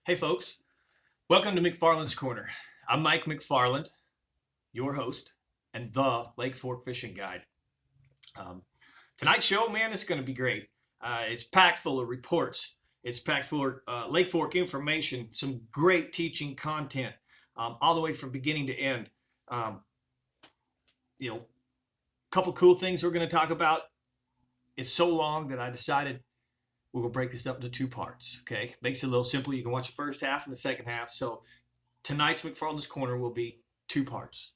Hey folks, welcome to McFarland's Corner. I'm Mike McFarland, your host and the Lake Fork Fishing Guide. Tonight's show, man, is going to be great. It's packed full of reports. It's packed full of Lake Fork information, some great teaching content, all the way from beginning to end. Um, a couple cool things we're going to talk about. It's so long that I decided we're going to break this up into two parts, okay? Makes it a little simple. You can watch the first half and the second half. So tonight's McFarland's Corner will be two parts.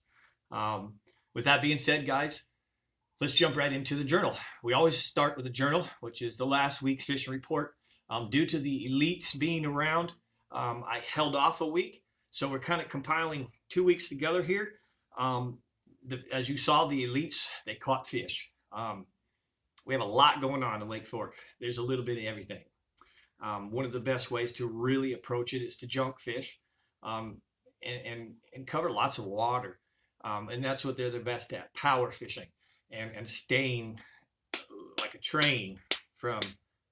With that being said, guys, let's jump right into the journal. We always start with the journal, which is the last week's fishing report. Due to the elites being around, I held off a week. So we're kind of compiling 2 weeks together here. As you saw, the elites, they caught fish. We have a lot going on in Lake Fork. There's a little bit of everything. One of the best ways to really approach it is to junk fish and cover lots of water. And that's what they're the best at, power fishing and staying like a train from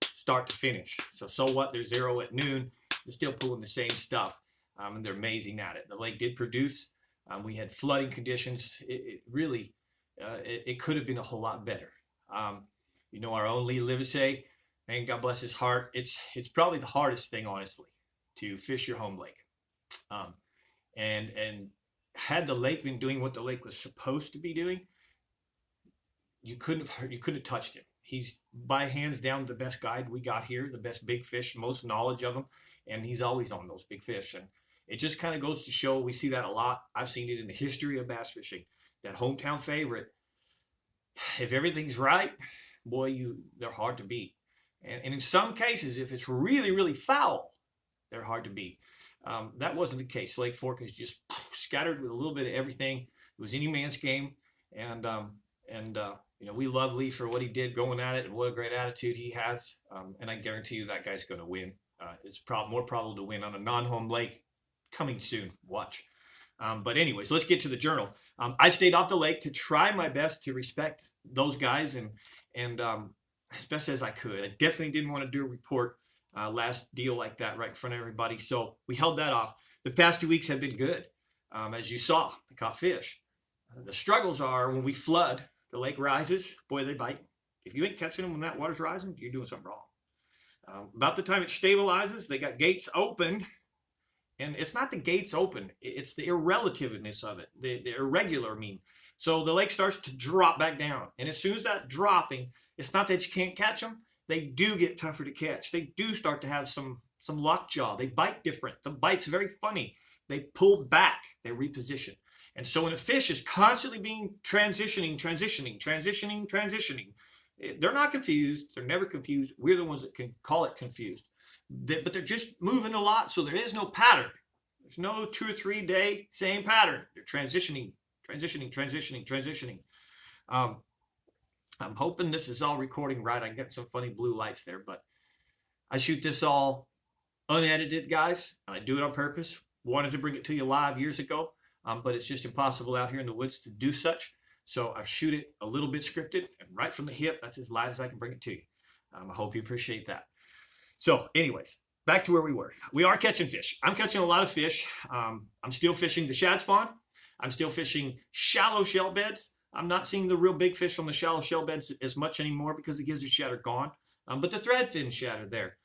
start to finish. So what? They're zero at noon. They're still pulling the same stuff, and they're amazing at it. The lake did produce. We had flooding conditions. It really, it could have been a whole lot better. Our own Lee Livesey, man, God bless his heart. It's probably the hardest thing, honestly, to fish your home lake. And had the lake been doing what the lake was supposed to be doing, you couldn't have touched him. He's by hands down the best guide we got here, the best big fish, most knowledge of them, and he's always on those big fish. And it just kind of goes to show, we see that a lot. I've seen it in the history of bass fishing, that hometown favorite. If everything's right, boy, they're hard to beat. And in some cases, if it's really, really foul, they're hard to beat. That wasn't the case. Lake Fork is just scattered with a little bit of everything. It was any man's game. And we love Lee for what he did going at it and what a great attitude he has. And I guarantee you that guy's going to win. It's more probable to win on a non-home lake coming soon. Watch. But anyways, let's get to the journal. I stayed off the lake to try my best to respect those guys and as best as I could. I definitely didn't want to do a report last deal like that right in front of everybody. So we held that off. The past 2 weeks have been good. As you saw, I caught fish. The struggles are when we flood, the lake rises, boy, they bite. If you ain't catching them when that water's rising, you're doing something wrong. About the time it stabilizes, they got gates open. And it's not the gates open, it's the irrelativeness of it, the irregular mean. So the lake starts to drop back down. And as soon as that dropping, it's not that you can't catch them. They do get tougher to catch. They do start to have some lockjaw. They bite different. The bite's very funny. They pull back, they reposition. And so when a fish is constantly being transitioning, they're not confused. They're never confused. We're the ones that can call it confused. But they're just moving a lot, so there is no pattern. There's no 2 or 3 day same pattern. They're transitioning. I'm hoping this is all recording right. I get some funny blue lights there, but I shoot this all unedited, guys, and I do it on purpose. Wanted to bring it to you live years ago, but it's just impossible out here in the woods to do such. So I shoot it a little bit scripted and right from the hip. That's as live as I can bring it to you. I hope you appreciate that. So anyways, back to where we were. We are catching fish. I'm catching a lot of fish. I'm still fishing the shad spawn. I'm still fishing shallow shell beds. I'm not seeing the real big fish on the shallow shell beds as much anymore because the gizzard shad are gone. But the threadfin shad are there.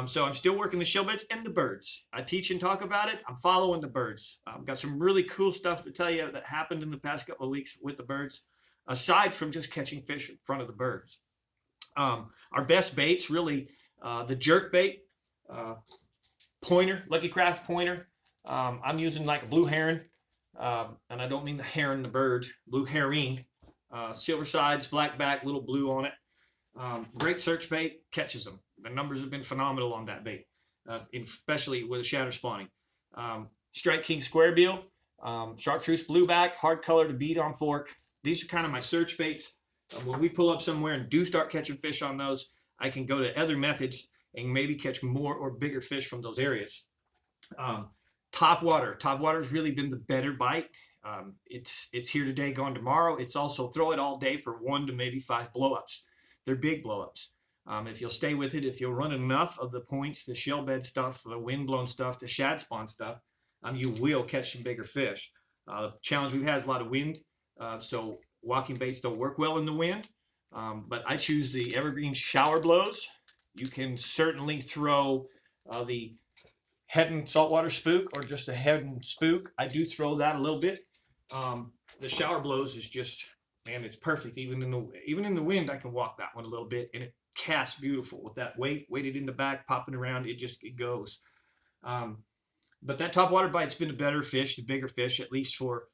So I'm still working the shell beds and the birds. I teach and talk about it. I'm following the birds. I've got some really cool stuff to tell you that happened in the past couple of weeks with the birds, aside from just catching fish in front of the birds. Our best baits, really, the jerk bait, pointer, Lucky Craft pointer. I'm using like a blue heron, and I don't mean the heron, the bird, blue herring, silver sides, black back, little blue on it. Great search bait, catches them. The numbers have been phenomenal on that bait, especially with shatter spawning. Strike King square bill, chartreuse blueback, hard color to bead on fork. These are kind of my search baits. When we pull up somewhere and do start catching fish on those, I can go to other methods and maybe catch more or bigger fish from those areas. Top water has really been the better bite. It's here today, gone tomorrow. It's also throw it all day for 1 to maybe 5 blowups. They're big blowups. If you'll stay with it, if you'll run enough of the points, the shell bed stuff, the wind-blown stuff, the shad spawn stuff, you will catch some bigger fish. Challenge we've had is a lot of wind, so walking baits don't work well in the wind. But I choose the evergreen shower blows. You can certainly throw the head and saltwater spook or just a head and spook. I do throw that a little bit. The shower blows is just, man, it's perfect. Even in the wind, I can walk that one a little bit, and it casts beautiful with that weighted in the back, popping around. It goes. But that topwater bite's been a better fish, the bigger fish, at least for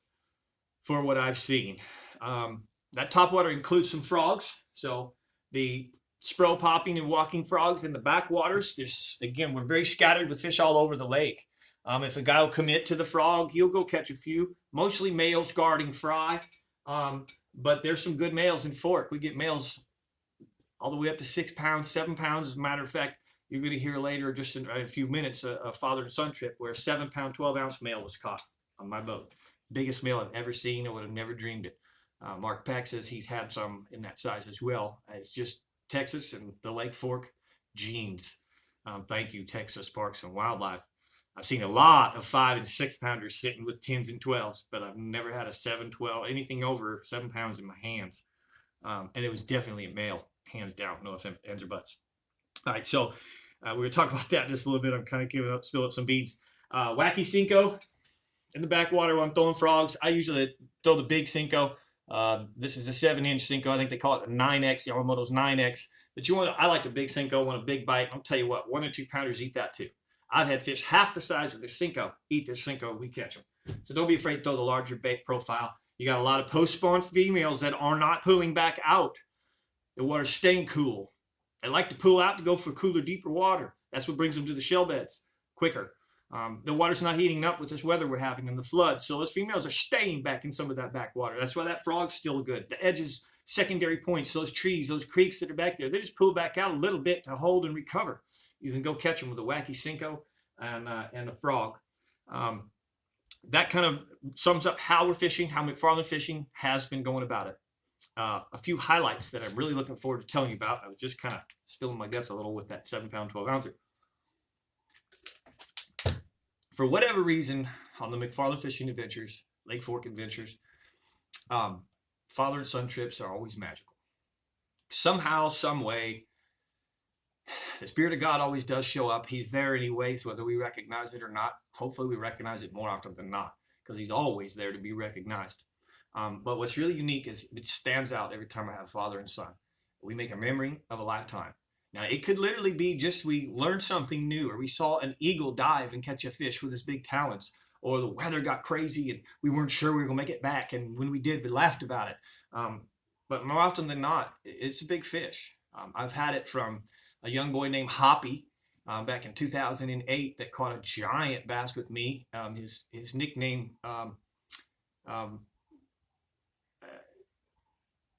what I've seen. That topwater includes some frogs. So the spro popping and walking frogs in the backwaters. Again, we're very scattered with fish all over the lake. If a guy will commit to the frog, he'll go catch a few, mostly males guarding fry. But there's some good males in Fork. We get males all the way up to 6 pounds, 7 pounds. As a matter of fact, you're going to hear later, just in a few minutes, a father and son trip where a 7-pound, 12-ounce male was caught on my boat. Biggest male I've ever seen. I would have never dreamed it. Mark Peck says he's had some in that size as well. It's just Texas and the Lake Fork genes. Thank you, Texas Parks and Wildlife. I've seen a lot of 5 and 6 pounders sitting with 10s and 12s, but I've never had a 7, 12, anything over 7 pounds in my hands. And it was definitely a male, hands down, no ifs, ands, or buts. All right, so we're going to talk about that just a little bit. I'm kind of spilling up some beads. Wacky Senko in the backwater when I'm throwing frogs. I usually throw the big Senko. This is a 7-inch Senko. I think they call it a 9X, Yamamoto's 9X. But I like the big Senko, want a big bite. I'll tell you what, 1 or 2 pounders eat that too. I've had fish half the size of the Senko eat this Senko, we catch them. So don't be afraid to throw the larger bait profile. You got a lot of post-spawn females that are not pulling back out. The water's staying cool. They like to pull out to go for cooler, deeper water. That's what brings them to the shell beds quicker. The water's not heating up with this weather we're having and the flood. So those females are staying back in some of that backwater. That's why that frog's still good. The edges, secondary points, those trees, those creeks that are back there, they just pull back out a little bit to hold and recover. You can go catch them with a wacky Senko and a frog. That kind of sums up how we're fishing, how McFarland Fishing has been going about it. A few highlights that I'm really looking forward to telling you about. I was just kind of spilling my guts a little with that 7-pound, 12-ouncer. For whatever reason, on the McFarland Fishing Adventures, Lake Fork Adventures, father and son trips are always magical. Somehow, some way, the Spirit of God always does show up. He's there anyways, whether we recognize it or not. Hopefully we recognize it more often than not, because he's always there to be recognized. But what's really unique is it stands out every time I have father and son. We make a memory of a lifetime. Now, it could literally be just we learned something new, or we saw an eagle dive and catch a fish with his big talons, or the weather got crazy and we weren't sure we were going to make it back. And when we did, we laughed about it. But more often than not, it's a big fish. I've had it from a young boy named Hoppy back in 2008 that caught a giant bass with me. His nickname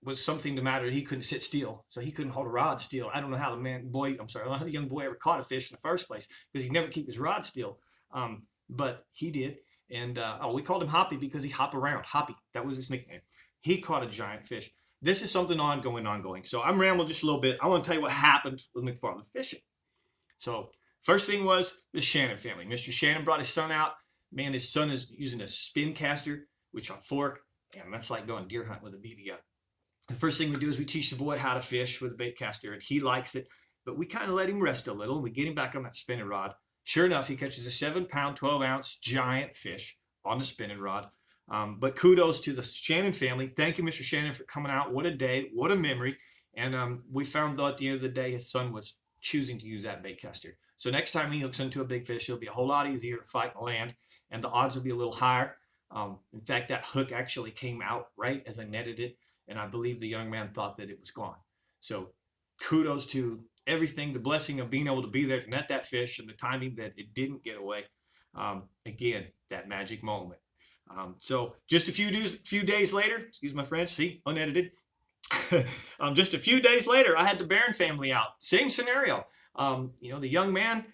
was something the matter. He couldn't sit still, so he couldn't hold a rod still. I don't know how I don't know how the young boy ever caught a fish in the first place, because he'd never keep his rod still. But he did, and we called him Hoppy because he hopped around. Hoppy, that was his nickname. He caught a giant fish. This is something ongoing. So I'm rambling just a little bit. I want to tell you what happened with McFarland Fishing. So first thing was the Shannon family. Mr. Shannon brought his son out. Man, his son is using a spin caster, which on Fork, and that's like going deer hunt with a BB gun. The first thing we do is we teach the boy how to fish with a bait caster, and he likes it, but we kind of let him rest a little, and we get him back on that spinning rod. Sure enough, he catches a 7-pound, 12-ounce giant fish on the spinning rod. But kudos to the Shannon family. Thank you, Mr. Shannon, for coming out. What a day. What a memory. And we found, though, at the end of the day, his son was choosing to use that bait caster. So next time he looks into a big fish, it'll be a whole lot easier to fight and land, and the odds will be a little higher. In fact, that hook actually came out right as I netted it, and I believe the young man thought that it was gone. So kudos to everything, the blessing of being able to be there to net that fish, and the timing that it didn't get away. Again, that magic moment. So just a few days later, excuse my French, see, unedited. Just a few days later, I had the Barron family out. Same scenario. The young man,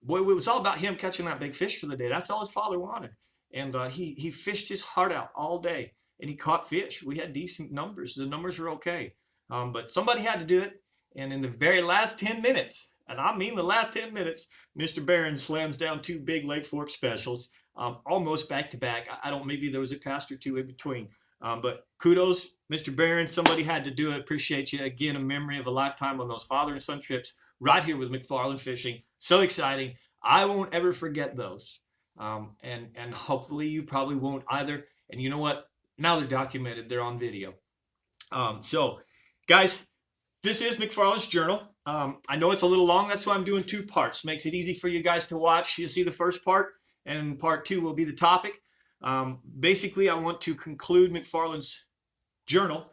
boy, it was all about him catching that big fish for the day. That's all his father wanted. And he fished his heart out all day, and he caught fish. We had decent numbers. The numbers were okay. But somebody had to do it. And in the very last 10 minutes, and I mean the last 10 minutes, Mr. Barron slams down 2 big Lake Fork specials, almost back to back. I don't, maybe there was a cast or 2 in between. But kudos, Mr. Barron. Somebody had to do it. Appreciate you. Again, a memory of a lifetime on those father and son trips right here with McFarland Fishing. So exciting. I won't ever forget those. And hopefully you probably won't either. And you know what? Now they're documented. They're on video. So, guys, this is McFarland's Journal. I know it's a little long. That's why I'm doing 2 parts. Makes it easy for you guys to watch. You'll see the first part, and part 2 will be the topic. Basically, I want to conclude McFarland's Journal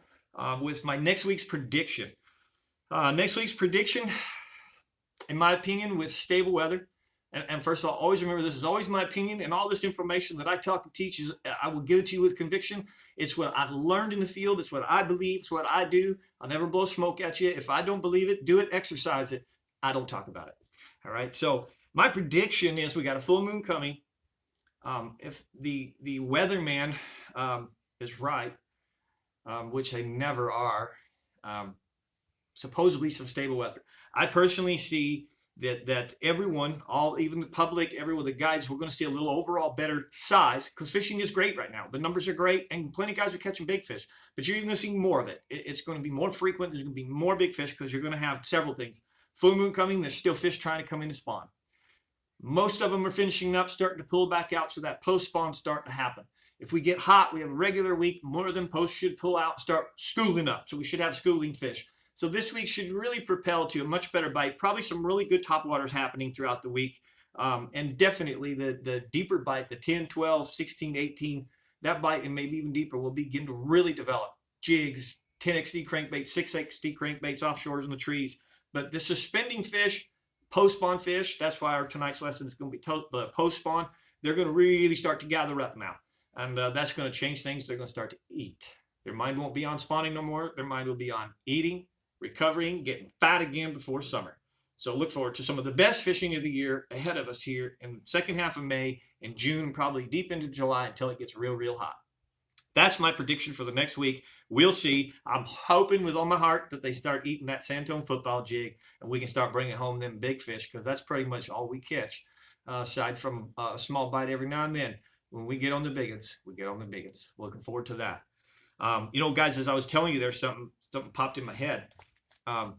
with my next week's prediction. Next week's prediction, in my opinion, with stable weather. And first of all, always remember, this is always my opinion, and all this information that I talk and teach is, I will give it to you with conviction. It's what I've learned in the field. It's what I believe. It's what I do. I'll never blow smoke at you. If I don't believe it, do it, exercise it. I don't talk about it. All right. So my prediction is we got a full moon coming. If the weatherman is right, which they never are, supposedly some stable weather. I personally see that everyone, even the public, everyone, the guys, we're going to see a little overall better size, because fishing is great right now. The numbers are great, and plenty of guys are catching big fish. But you're even going to see more of it. It's going to be more frequent. There's going to be more big fish because you're going to have several things. Full moon coming. There's still fish trying to come in to spawn. Most of them are finishing up, starting to pull back out, so that post spawn starting to happen. If we get hot, we have a regular week. More of them posts should pull out, start schooling up. So we should have schooling fish. So this week should really propel to a much better bite. Probably some really good topwaters happening throughout the week. And definitely the deeper bite, the 10, 12, 16, 18, that bite and maybe even deeper will begin to really develop. Jigs, 10XD crankbaits, 6XD crankbaits, offshores in the trees. But the suspending fish, post-spawn fish, that's why our tonight's lesson is going to be post-spawn. They're going to really start to gather up now. And that's going to change things. They're going to start to eat. Their mind won't be on spawning no more. Their mind will be on eating, recovering, getting fat again before summer. So look forward to some of the best fishing of the year ahead of us here in the second half of May and June, probably deep into July until it gets real, real hot. That's my prediction for the next week. We'll see. I'm hoping with all my heart that they start eating that Santone football jig and we can start bringing home them big fish, because that's pretty much all we catch, aside from a small bite every now and then. When we get on the big ones, we get on the big ones. Looking forward to that. You know, guys, as I was telling you, there's something popped in my head. When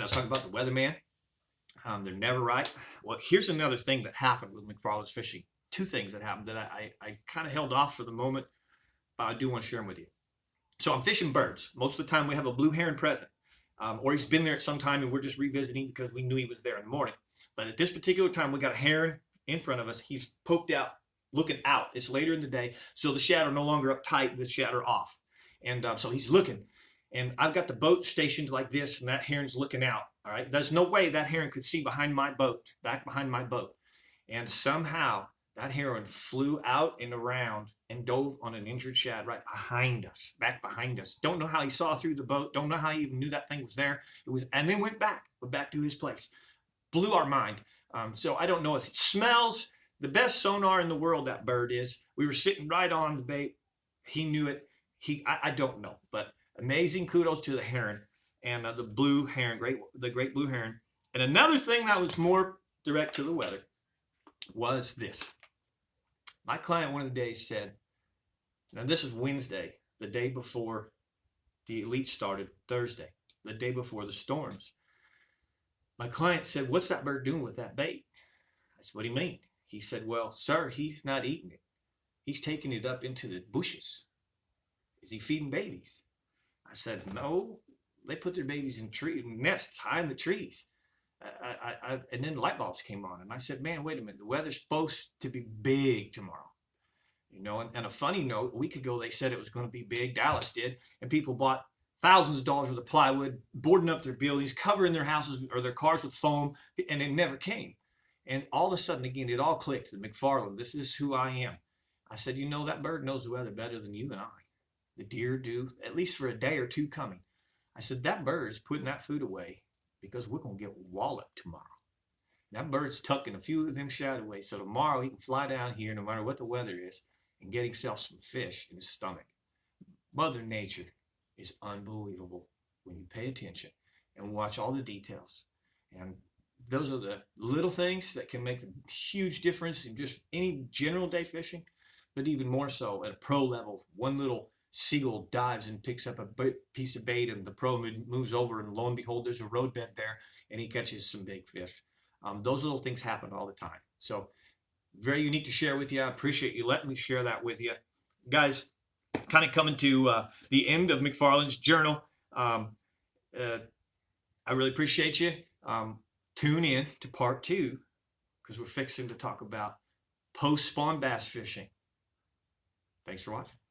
I was talking about the weatherman, they're never right. Well, here's another thing that happened with McFarland's Fishing. 2 things that happened that I kind of held off for the moment, but I do want to share them with you. So I'm fishing birds. Most of the time we have a blue heron present, or he's been there at some time and we're just revisiting because we knew he was there in the morning. But at this particular time, we got a heron in front of us. He's poked out, looking out. It's later in the day, so the shad are no longer up tight, the shad are off. And so he's looking. And I've got the boat stationed like this, and that heron's looking out. All right. There's no way that heron could see behind my boat, back behind my boat. And somehow that heron flew out and around and dove on an injured shad right behind us, back behind us. Don't know how he saw through the boat. Don't know how he even knew that thing was there. And then went back to his place. Blew our mind. So I don't know if it smells. The best sonar in the world, that bird is. We were sitting right on the bait. He knew it. I don't know, but amazing kudos to the heron and the blue heron, the great blue heron. And another thing that was more direct to the weather was this. My client one of the days said, now this is Wednesday, the day before the elite started, Thursday, the day before the storms. My client said, what's that bird doing with that bait? I said, what do you mean? He said, well, sir, he's not eating it. He's taking it up into the bushes. Is he feeding babies? I said, no, they put their babies in nests high in the trees. And then the light bulbs came on. And I said, man, wait a minute. The weather's supposed to be big tomorrow. You know, and a funny note, a week ago, they said it was going to be big. Dallas did. And people bought thousands of dollars worth of plywood, boarding up their buildings, covering their houses or their cars with foam, and it never came. And all of a sudden, again, it all clicked. The McFarland, this is who I am. I said, you know, that bird knows the weather better than you and I. The deer do, at least for a day or two coming. I said, that bird is putting that food away because we're going to get walloped tomorrow. That bird's tucking a few of them shad away, so tomorrow he can fly down here no matter what the weather is and get himself some fish in his stomach. Mother Nature is unbelievable. pay attention and watch all the details. And those are the little things that can make a huge difference in just any general day fishing, but even more so at a pro level. One little seagull dives and picks up a piece of bait, and the pro moves over, and lo and behold, there's a roadbed there, and he catches some big fish. Those little things happen all the time. So very unique to share with you. I appreciate you letting me share that with you. Guys, kind of coming to the end of McFarland's journal. I really appreciate you. Tune in to part 2, because we're fixing to talk about post-spawn bass fishing. Thanks for watching.